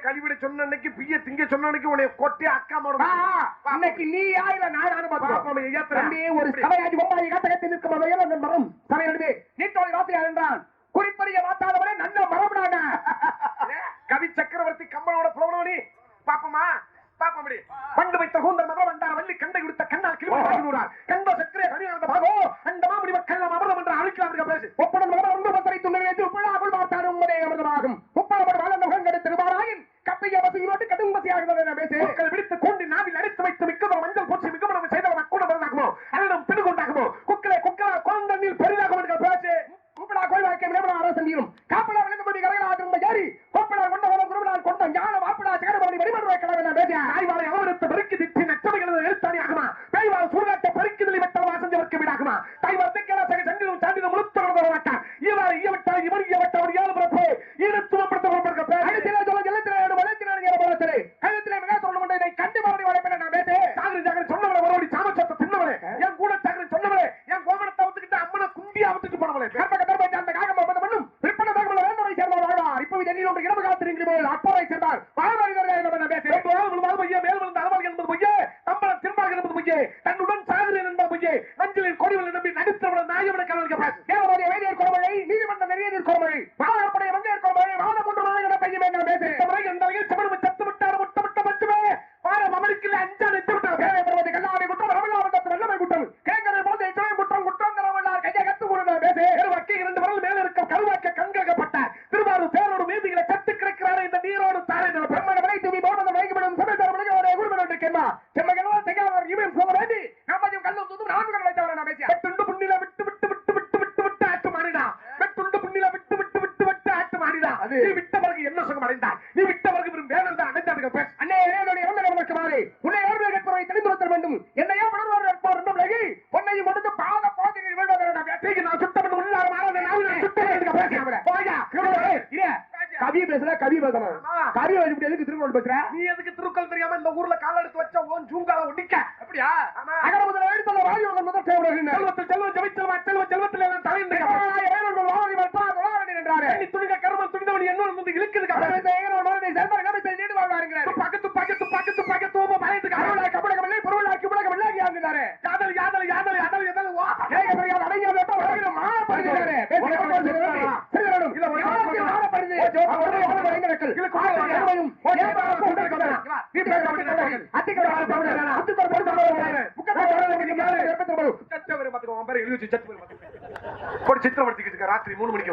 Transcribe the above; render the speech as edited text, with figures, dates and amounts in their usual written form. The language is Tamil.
கழிவிட சொன்ன அன்னைக்கு பிய திங்க சொன்ன அன்னைக்கு உன்னை கொட்டி அக்கா மாடு அன்னைக்கு நீ யாருல நானும் தம்பி ஒரு சபையாடி ஒப்பாரி காத்தகத்தில் நிற்கும் வகையில் அந்த மரம் சபை நடுவே நீட்டோடு வாசியார் என்றான் குறிப்பறிய வாத்தாதவனே நல்ல மரபுடாங்க கவி சக்கரவர்த்தி கம்பனோட புலவனி பாப்பமா பாப்பமடி பண்டு வைத்த கூந்தல் மதம் வந்தார் வள்ளி கண்டை கொடுத்த கண்ணால் கிளம்பினார் கண்ட சக்கரே கனியானந்த பாகோ அந்த மாமுடி மக்கள் அமர்தம் என்று அழைக்கிறார்கள் பேசு ஒப்படம் மகன் ஒன்று பத்தரை துணை புள்ளாகுள் பார்த்தார் உங்களே அமர்தமாகும் முப்பாளப்பட வாழ்ந்த முகங்கடை திருவாராயின் கப்பைய வசையோடு கடும் வசையாகிறது பேசு மக்கள் விடுத்து கூண்டி நாவில் அடித்து வைத்து மிக்கதோ மஞ்சள் பூச்சி மிகவும் செய்தவர் அக்கூட மருந்தாகுமோ அல்லது பிடுகுண்டாகுமோ குக்கலை குக்கலா குழந்தண்ணில் பெரிதாகும் என்று பேசு கூப்பிடா கோயிலாக்கை விளம்பரம் அரசந்தியும் காப்பலா விளங்கும்படி கரகலாகும் ஜாரி கோப்பலா கொண்ட குருவினால் கொண்ட ஞான வாப்படா சேகரபடி வழிமன்ற வைக்கலாம் பேசிய ஆய்வாளை அவருக்கு பெருக்கி திட்டி நச்சமைகள் எழுத்தாணி ஆகுமா கைவாள் சூழ்நாட்டை பறிக்குதலை வெட்டல் வாசஞ்சவருக்கு வீடாகுமா தாய்வார் திக்கராசக சண்டிலும் சாண்டிலும் முழுத்தவர்கள் வரமாட்டார் இவர் ஈயவிட்டார் இவர் ஈயவிட்டார் ஏழு பிறப்பு ஈடுத்துவப்படுத்த கழுத்திலே சொல்ல ஜலத்திலே வளர்த்தினார் ஏறப்படத்திலே கழுத்திலே மிக சொல்ல இதை கண்டு மறுபடி வளைப்பேன் நான் பேசு சாகரி ஜாகரி சொன்னவளை மறுபடி சாமச்சத்தை தின்னவளே என் கூட சாகரி சொன்னவளே என் கோமணத்தை அவுத்துக்கிட்டு அம்மனை குண்டி அவுத்துட்டு போனவளே அந்த காகம் பண்ணும் விற்பனை தகவல் வேண்டவை சேர்ந்தவர் வாழ்வார் இப்போ எண்ணில் ஒன்று இடவு காத்திருக்கிறீர்கள் அப்போரை சேர்ந்தார் வாழ்வார்கள் பேசு மேல் வந்த அளவார்கள் என்பது பொய்யே தம்பளம் திரும்பார்கள் என்பது பொய்யே தன்னுடன் சாகரியன் என்பது பொய்யே நஞ்சிலில் கொடிவல் நம்பி நடித்தவர்கள் நாயவிட கலவர்கள் பேசு கேவலோடைய வேதியர் கோமழை நீதிமன்ற நெறியர் கோமழை வாழப்படைய வங்கையர் கோமழை வாழ கொண்டு வாழ பையன் வேண்டும் பேசு இந்த முறை எந்த வகையில் செமடு சத்து விட்டார் முட்டமிட்ட மட்டுமே வாரம் அமெரிக்கில் அஞ்சா நிறுத்தி விட்டார் பேரவை கல்லாவை குற்றம் ரமலாவதற்கு வெள்ளமை குற்றம் கேங்கரை போது குற்றம் குற்றம் நிலவல்லார் கையை கத்து கூறினார் பேசு வக்கி 2 விரல் மேல இருக்க கருவாக்க கண்காக்கப்பட்டார் திருவாரூர் தேரோடு வீதிகளை கத்து கிடக்கிறார் இந்த நீரோடு தாரை பிரம்மண விலை துணி போனது வைக்கப்படும் சமைத்தார் விளையாட குருமன் கேட்மா செம்மகெல்லாம் செய்யாதவர் இவன் சொல்ல வேண்டி நம்மையும் கல்லும் தூதும் 4 வைத்தவர் நான் பேசிய வெட்டுண்டு புண்ணில விட்டு விட்டு விட்டு விட்டு விட்டு விட்டு ஆட்டு மாறிடா வெட்டுண்டு புண்ணில விட்டு விட்டு விட்டு விட்டு ஆட்டு மாறிடா நீ விட்டவருக்கு என்ன சுகம் அடைந்தார் நீ விட்டவருக்கு வெறும் வேதல் தான் அடைந்தார்கள் பேச அண்ணே என்னுடைய இறந்தவர்களுக்கு மாறி உன்னை எவ்வளவு கேட்பவரை தெரிந்து வைத்தல் வேண்டும் என்னையா வளர்வார் இருப்பார் என்றும் விலகி பொன்னையும் கொடுத்து பாத பாதையில் விழுவதை நான் சுத்தப்பட்டு உள்ளார மாறதை சுத்தம் போயா கவி பேசுற கவி பேசணும் கவி எதுக்கு திருக்குறள் பேசுற நீ எதுக்கு திருக்குறள் தெரியாம இந்த ஊர்ல கால எடுத்து வச்ச ஓன் ஜூங்கால ஒட்டிக்க அப்படியா அகர முதல்ல எழுத்துல வாயுங்கள் முதல் செல்வத்தில் செல்வம் ஜெயிச்சல் செல்வ செல்வத்தில் எல்லாம் தலைந்து என்றாரே நீ துணிக கர்மம் துணிந்தவன் என்ன வந்து இழுக்குது பக்கத்து பக்கத்து பக்கத்து பக்கத்து மறைந்து கருளாய் கபடகமில்லை பொருளாக்கி உலகமில்லை யாருந்தாரே யாதல் யாதல் யாதல் யாதல் எதல் வா ஏக பெரியார் அடையாள உலகில மாறப்படுகிறாரே பேசுகிறோம் இல்ல மாறப்படுது அவருடைய வரைங்கறக்கள் இல்ல கோடையும் சித்திரவர்த்திக்கு ராத்திரி 3 மணிக்கு